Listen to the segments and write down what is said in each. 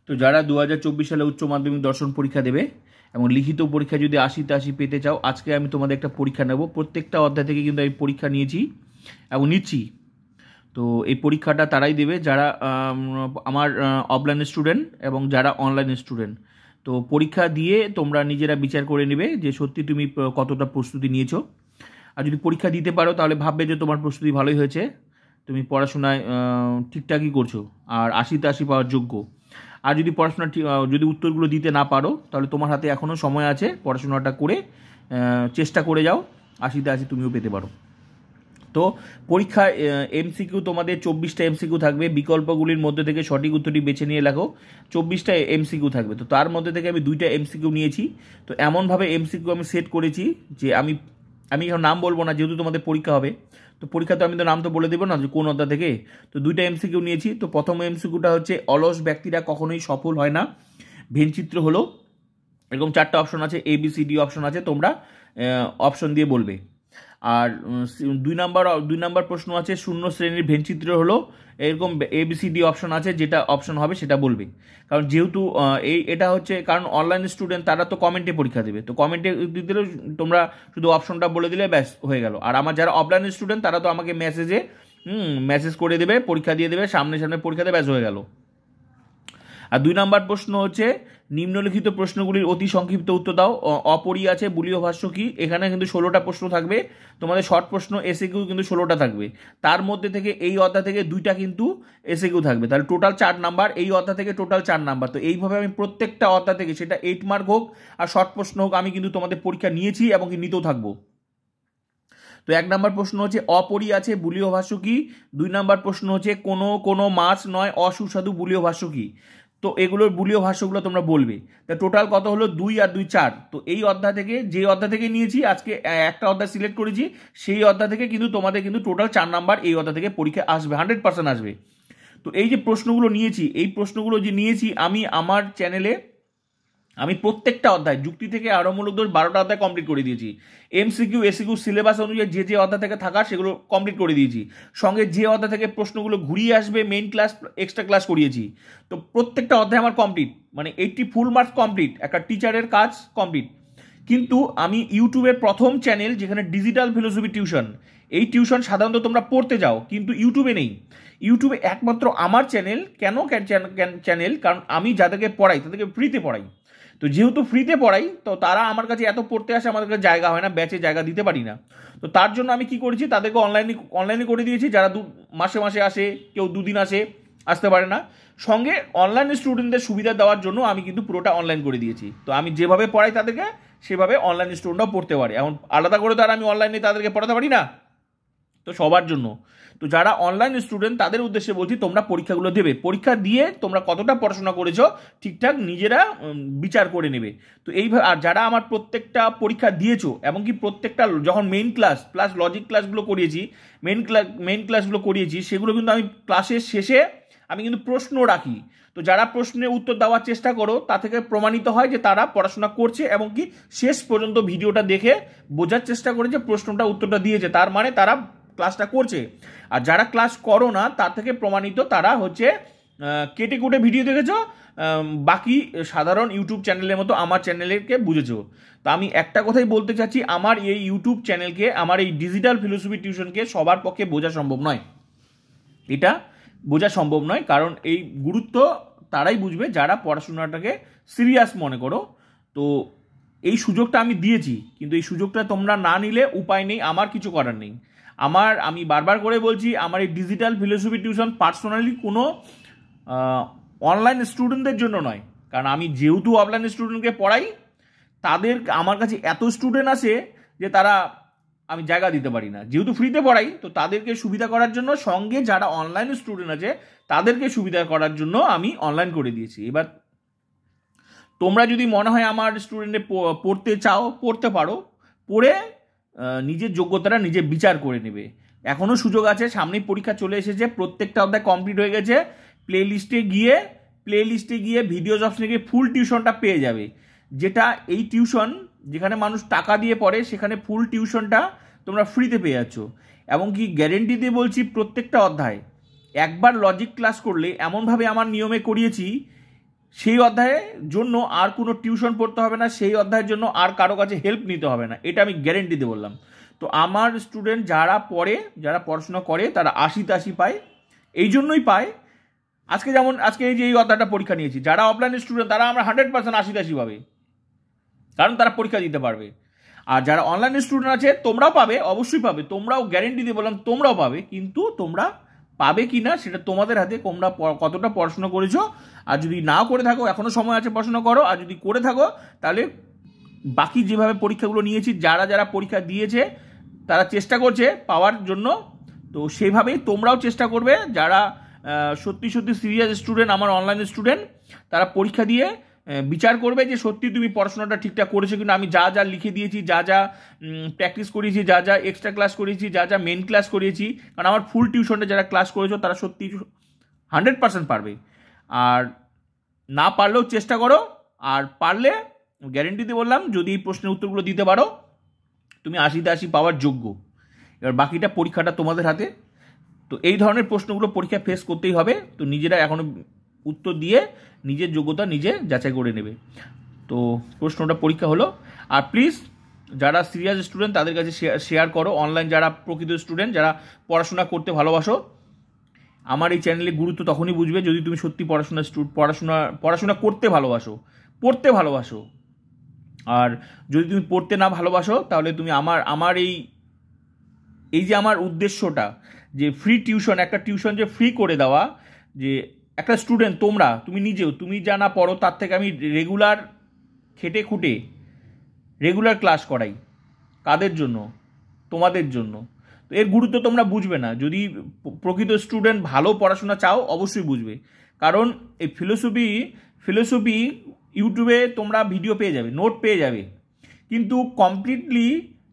তো যারা 2024 সালে উচ্চ মাধ্যমিক দর্শন পরীক্ষা দেবে এবং লিখিত পরীক্ষা যদি 80তে 80 পেতে চাও, আজকে আমি তোমাদের একটা পরীক্ষা নেব। প্রত্যেকটা অধ্যায় থেকে কিন্তু আমি পরীক্ষা নিয়েছি এবং নিচ্ছি। তো এই পরীক্ষাটা তারাই দেবে যারা আমার অফলাইন স্টুডেন্ট এবং যারা অনলাইন স্টুডেন্ট। তো পরীক্ষা দিয়ে তোমরা নিজেরা বিচার করে নেবে যে সত্যি তুমি কতটা প্রস্তুতি নিয়েছো। আর যদি পরীক্ষা দিতে পারো তাহলে ভাববে যে তোমার প্রস্তুতি ভালোই হয়েছে, তুমি পড়াশোনায় ঠিকঠাকই করছো আর 80তে 80 পাওয়ার যোগ্য। আর যদি পড়াশোনা যদি উত্তরগুলো দিতে না পারো তাহলে তোমার হাতে এখনও সময় আছে, পড়াশোনাটা করে চেষ্টা করে যাও, 80তে 80 তুমিও পেতে পারো। তো পরীক্ষায় এমসিকিউ তোমাদের 24টা এমসিকিউ থাকবে। বিকল্পগুলির মধ্যে থেকে সঠিক উত্তরটি বেছে নিয়ে লেখো। 24টা এমসিকিউ থাকবে। তো তার মধ্যে থেকে আমি 2টা এমসিকিউ নিয়েছি। তো এমনভাবে এমসিকিউ আমি সেট করেছি যে আমি এখন নাম বলবো না, যেহেতু তোমাদের পরীক্ষা হবে। তো পরীক্ষা তো আমি তো নাম তো বলে দেবো না যে কোন অধ্যায় থেকে। তো 2টা এমসিকিউ নিয়েছি। তো প্রথম এমসিকিউটা হচ্ছে অলস ব্যক্তিরা কখনোই সফল হয় না। ভেনচিত্র হলো এরকম 4টা অপশন আছে, ABCD অপশন আছে, তোমরা অপশন দিয়ে বলবে। আর 2 নাম্বার প্রশ্ন আছে শূন্য শ্রেণীর ভেনচিত্র হলো এরকম ABCD অপশন আছে, যেটা অপশন হবে সেটা বলবে। কারণ যেহেতু এটা হচ্ছে কারণ অনলাইন স্টুডেন্ট তারা তো কমেন্টে পরীক্ষা দেবে। তো কমেন্টে দিলে তোমরা শুধু অপশনটা বলে দিলে ব্যাস হয়ে গেল। আর আমার যারা অফলাইন স্টুডেন্ট তারা তো আমাকে মেসেজ করে দেবে, পরীক্ষা দিয়ে দেবে, সামনে পরীক্ষা দিয়ে ব্যাস হয়ে গেল। আর 2 নাম্বার প্রশ্ন হচ্ছে নিম্নলিখিত প্রশ্নগুলির অতি সংক্ষিপ্ত উত্তর দাও। অপরি আছে বুলীয় ভাষ্য কি। এখানে কিন্তু 16টা প্রশ্ন থাকবে। তোমাদের শর্ট প্রশ্ন এসএকিউ কিন্তু 16টা থাকবে। তার মধ্যে থেকে এই অধ্যায় থেকে 2টা কিন্তু এসএকিউ থাকবে। তাহলে টোটাল 4 নাম্বার, এই অধ্যায় থেকে টোটাল 4 নাম্বার। তো এইভাবে আমি প্রত্যেকটা অধ্যায় থেকে, সেটা 8 মার্ক হোক আর শর্ট প্রশ্ন হোক, আমি কিন্তু তোমাদের পরীক্ষা নিয়েছি এবং নিতেও থাকবো। তো 1 নাম্বার প্রশ্ন হচ্ছে অপরি আছে বুলীয় ভাষ্য কি। 2 নাম্বার প্রশ্ন হচ্ছে কোনো মাছ নয় অসুস্বাদু বুলীয় ভাষ্য কি। তো এগুলোর বুলীয় ভাষ্যগুলো তোমরা বলবে। তা টোটাল কত হলো 2 আর 2 4। তো এই অধ্যায় থেকে, যে অধ্যায় থেকে নিয়েছি, আজকে একটা অধ্যায় সিলেক্ট করেছি, সেই অধ্যায় থেকে কিন্তু তোমাদের কিন্তু টোটাল 4 নাম্বার এই অধ্যায় থেকে পরীক্ষা আসবে, 100% আসবে। তো এই যে প্রশ্নগুলো নিয়েছি, এই প্রশ্নগুলো যে নিয়েছি আমি আমার চ্যানেলে আমি প্রত্যেকটা অধ্যায় যুক্তি থেকে আরম্ভমূলক 12টা অধ্যায় কমপ্লিট করে দিয়েছি। এমসিকিউ এসিকিউ সিলেবাস অনুযায়ী যে অধ্যায় থেকে থাকা সেগুলো কমপ্লিট করে দিয়েছি। সঙ্গে যে অধ্যায় থেকে প্রশ্নগুলো ঘুরিয়ে আসবে মেইন ক্লাস এক্সট্রা ক্লাস করিয়েছি। তো প্রত্যেকটা অধ্যায় আমার কমপ্লিট, মানে 80 ফুল মার্কস কমপ্লিট, একটা টিচারের কাজ কমপ্লিট। কিন্তু আমি ইউটিউবের প্রথম চ্যানেল যেখানে ডিজিটাল ফিলোসফি টিউশন, এই টিউশন সাধারণত তোমরা পড়তে যাও কিন্তু ইউটিউবে নেই। ইউটিউবে একমাত্র আমার চ্যানেল। কেন চ্যানেল? কারণ আমি যাদেরকে পড়াই তাদেরকে ফ্রিতে পড়াই। তো যেহেতু ফ্রিতে পড়াই, তো তারা আমার কাছে এত পড়তে আসে, আমাদের কাছে জায়গা হয় না, ব্যাচে জায়গা দিতে পারি না। তো তার জন্য আমি কি করেছি, তাদেরকে অনলাইনে করে দিয়েছি। যারা মাসে আসে, কেউ 2 দিন আসতে পারে না। সঙ্গে অনলাইন স্টুডেন্টদের সুবিধা দেওয়ার জন্য আমি কিন্তু পুরোটা অনলাইন করে দিয়েছি। তো আমি যেভাবে পড়াই তাদেরকে, সেভাবে অনলাইন স্টুডেন্টরাও পড়তে পারে। এখন আলাদা করে তো আর আমি অনলাইনে তাদেরকে পড়াতে পারি না। তো সবার জন্য, তো যারা অনলাইন স্টুডেন্ট তাদের উদ্দেশ্যে বলছি, তোমরা পরীক্ষাগুলো দেবে। পরীক্ষা দিয়ে তোমরা কতটা পড়াশোনা করেছো ঠিকঠাক নিজেরা বিচার করে নেবে। তো এইভাবে, আর যারা আমার প্রত্যেকটা পরীক্ষা দিয়েছো, এমনকি প্রত্যেকটা যখন মেইন ক্লাস প্লাস লজিক ক্লাসগুলো করিয়েছি, মেইন ক্লাসগুলো করিয়েছি, সেগুলো কিন্তু আমি ক্লাসের শেষে আমি কিন্তু প্রশ্ন রাখি। তো যারা প্রশ্নের উত্তর দেওয়ার চেষ্টা করো, তা থেকে প্রমাণিত হয় যে তারা পড়াশোনা করছে এবং কি শেষ পর্যন্ত ভিডিওটা দেখে বোঝার চেষ্টা করে যে প্রশ্নটা উত্তরটা দিয়েছে, তার মানে তারা ক্লাসটা করছে। আর যারা ক্লাস করো না, তার থেকে প্রমাণিত তারা হচ্ছে কেটে কুটে ভিডিও দেখেছো, বাকি সাধারণ ইউটিউব চ্যানেলের মতো আমার চ্যানেলকে বুঝেছো। তো আমি একটা কথাই বলতে চাচ্ছি, আমার এই ইউটিউব চ্যানেলকে, আমার এই ডিজিটাল ফিলোসফি টিউশনকে সবার পক্ষে বোঝা সম্ভব নয়। এটা বোঝা সম্ভব নয়, কারণ এই গুরুত্ব তারাই বুঝবে যারা পড়াশোনাটাকে সিরিয়াস মনে করো। তো এই সুযোগটা আমি দিয়েছি, কিন্তু এই সুযোগটা তোমরা না নিলে উপায় নেই, আমার কিছু করার নেই। আমি বারবার করে বলছি, আমার এই ডিজিটাল ফিলোসফি টিউশন পার্সোনালি কোনো অনলাইন স্টুডেন্টদের জন্য নয়। কারণ আমি যেহেতু অফলাইন স্টুডেন্টকে পড়াই, তাদের আমার কাছে এত স্টুডেন্ট আসে যে তারা আমি জায়গা দিতে পারি না। যেহেতু ফ্রিতে পড়াই, তো তাদেরকে সুবিধা করার জন্য, সঙ্গে যারা অনলাইন স্টুডেন্ট আছে তাদেরকে সুবিধা করার জন্য আমি অনলাইন করে দিয়েছি। এবার তোমরা যদি মনে হয় আমার স্টুডেন্টে পড়তে চাও, পড়তে পারো, পড়ে নিজের যোগ্যতাটা নিজে বিচার করে নেবে। এখনও সুযোগ আছে, সামনেই পরীক্ষা চলে এসেছে, প্রত্যেকটা অধ্যায় কমপ্লিট হয়ে গেছে। প্লে লিস্টে গিয়ে ভিডিওস অপশনে গিয়ে ফুল টিউশনটা পেয়ে যাবে। যেটা এই টিউশন যেখানে মানুষ টাকা দিয়ে পড়ে, সেখানে ফুল টিউশনটা তোমরা ফ্রিতে পেয়ে যাচ্ছ। এবং কি গ্যারেন্টি দিয়ে বলছি, প্রত্যেকটা অধ্যায় একবার লজিক ক্লাস করলে, এমনভাবে আমার নিয়মে করিয়েছি, সেই অধ্যায়ের জন্য আর কোনো টিউশন পড়তে হবে না, সেই অধ্যায়ের জন্য আর কারো কাছে হেল্প নিতে হবে না, এটা আমি গ্যারেন্টি দিয়ে বললাম। তো আমার স্টুডেন্ট যারা পড়ে, যারা পড়াশোনা করে, তারা 80 পায়। এই জন্যই পায়, আজকে এই যে এই অধ্যায়টা পরীক্ষা নিয়েছি, যারা অফলাইন স্টুডেন্ট তারা আমরা 100% 80 পাবে, কারণ তারা পরীক্ষা দিতে পারবে। আর যারা অনলাইন স্টুডেন্ট আছে তোমরাও পাবে, অবশ্যই পাবে, তোমরাও গ্যারেন্টি দিয়ে বললাম তোমরাও পাবে, কিন্তু তোমরা পাবে কি না সেটা তোমাদের হাতে, তোমরা কতটা পড়াশোনা করেছো। আর যদি না করে থাকো এখনও সময় আছে, পড়াশোনা করো। আর যদি করে থাকো তাহলে বাকি যেভাবে পরীক্ষাগুলো নিয়েছি, যারা পরীক্ষা দিয়েছে তারা চেষ্টা করছে পাওয়ার জন্য, তো সেইভাবেই তোমরাও চেষ্টা করবে। যারা সত্যি সিরিয়াস স্টুডেন্ট, আমার অনলাইন স্টুডেন্ট, তারা পরীক্ষা দিয়ে বিচার করবে যে সত্যি তুমি পড়াশোনাটা ঠিকঠাক করেছো কিনা। আমি যা লিখে দিয়েছি, যা প্র্যাকটিস করিয়েছি, যা এক্সট্রা ক্লাস করিয়েছি, যা মেন ক্লাস করিয়েছি, কারণ আমার ফুল টিউশনটা যারা ক্লাস করেছো তারা সত্যি 100% পারবে। আর না পারলেও চেষ্টা করো, আর পারলে গ্যারেন্টি দিয়ে বললাম যদি এই প্রশ্নের উত্তরগুলো দিতে পারো তুমি 80 পাওয়ার যোগ্য। এবার বাকিটা পরীক্ষাটা তোমাদের হাতে। তো এই ধরনের প্রশ্নগুলো পরীক্ষা ফেস করতেই হবে, তো নিজেরা এখনও উত্তর দিয়ে নিজের যোগ্যতা নিজে যাচাই করে নেবে। তো প্রশ্নটা পরীক্ষা হলো। আর প্লিজ যারা সিরিয়াস স্টুডেন্ট তাদের কাছে শেয়ার করো, অনলাইন যারা প্রকৃত স্টুডেন্ট, যারা পড়াশোনা করতে ভালোবাসো, আমার এই চ্যানেলে গুরুত্ব তখনই বুঝবে যদি তুমি সত্যি পড়াশোনা করতে ভালোবাসো। আর যদি তুমি পড়তে না ভালোবাসো তাহলে তুমি আমার এই যে আমার উদ্দেশ্যটা যে ফ্রি টিউশন, একটা টিউশন যে ফ্রি করে দেওয়া, যে একটা স্টুডেন্ট তুমি যা না পড়ো তার থেকে আমি রেগুলার খেটে খুঁটে রেগুলার ক্লাস করাই। কাদের জন্য? তোমাদের জন্য। তো এর গুরুত্ব তোমরা বুঝবে না, যদি প্রকৃত স্টুডেন্ট ভালো পড়াশোনা চাও অবশ্যই বুঝবে। কারণ এই ফিলোসফি ইউটিউবে তোমরা ভিডিও পেয়ে যাবে, নোট পেয়ে যাবে, কিন্তু কমপ্লিটলি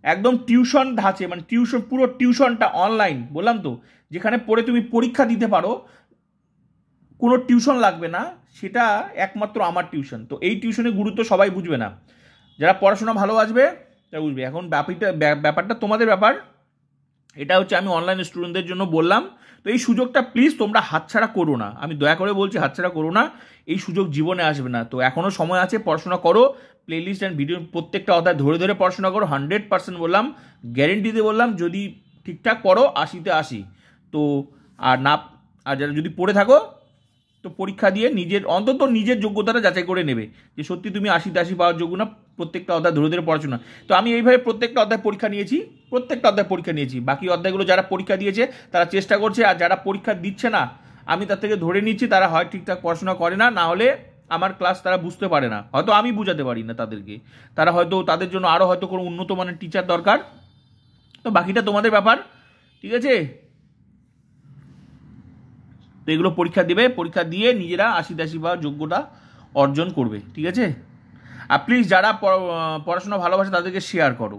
একদম টিউশন ধাঁচে, মানে পুরো টিউশনটা অনলাইন, বললাম তো, যেখানে পড়ে তুমি পরীক্ষা দিতে পারো, কোনো টিউশন লাগবে না, সেটা একমাত্র আমার টিউশন। তো এই টিউশনের গুরুত্ব সবাই বুঝবে না, যারা পড়াশোনা ভালোবাসবে তারা বুঝবে। এখন ব্যাপারটা তোমাদের ব্যাপার, এটা হচ্ছে আমি অনলাইন স্টুডেন্টদের জন্য বললাম। তো এই সুযোগটা প্লিজ তোমরা হাতছাড়া করো না, আমি দয়া করে বলছি হাতছাড়া করো না, এই সুযোগ জীবনে আসবে না। তো এখনও সময় আছে, পড়াশোনা করো, প্লেলিস্ট অ্যান্ড ভিডিও প্রত্যেকটা অধ্যায় ধরে পড়াশোনা করো। 100% বললাম, গ্যারেন্টি দিয়ে বললাম, যদি ঠিকঠাক পড়ো 80 তো। আর যারা যদি পড়ে থাকো তো পরীক্ষা দিয়ে অন্তত নিজের যোগ্যতাটা যাচাই করে নেবে যে সত্যি তুমি 80 পাওয়ার যোগ্য না, প্রত্যেকটা অধ্যায় ধরে পড়াশোনা। তো আমি এইভাবে প্রত্যেকটা অধ্যায় পরীক্ষা নিয়েছি। বাকি অধ্যায়গুলো যারা পরীক্ষা দিয়েছে তারা চেষ্টা করছে, আর যারা পরীক্ষা দিচ্ছে না আমি তার থেকে ধরে নিচ্ছি তারা হয় ঠিকঠাক পড়াশোনা করে না হলে আমার ক্লাস তারা বুঝতে পারে না, হয়তো আমি বুঝাতে পারি না তাদেরকে, তারা হয়তো তাদের জন্য আরও হয়তো কোনো উন্নত মানের টিচার দরকার। তো বাকিটা তোমাদের ব্যাপার, ঠিক আছে? তো এগুলো পরীক্ষা দিয়ে নিজেরা 80 পাওয়ার যোগ্যতা অর্জন করবে, ঠিক আছে? আর প্লিজ যারা পড়াশোনা ভালোবাসে তাদেরকে শেয়ার করো।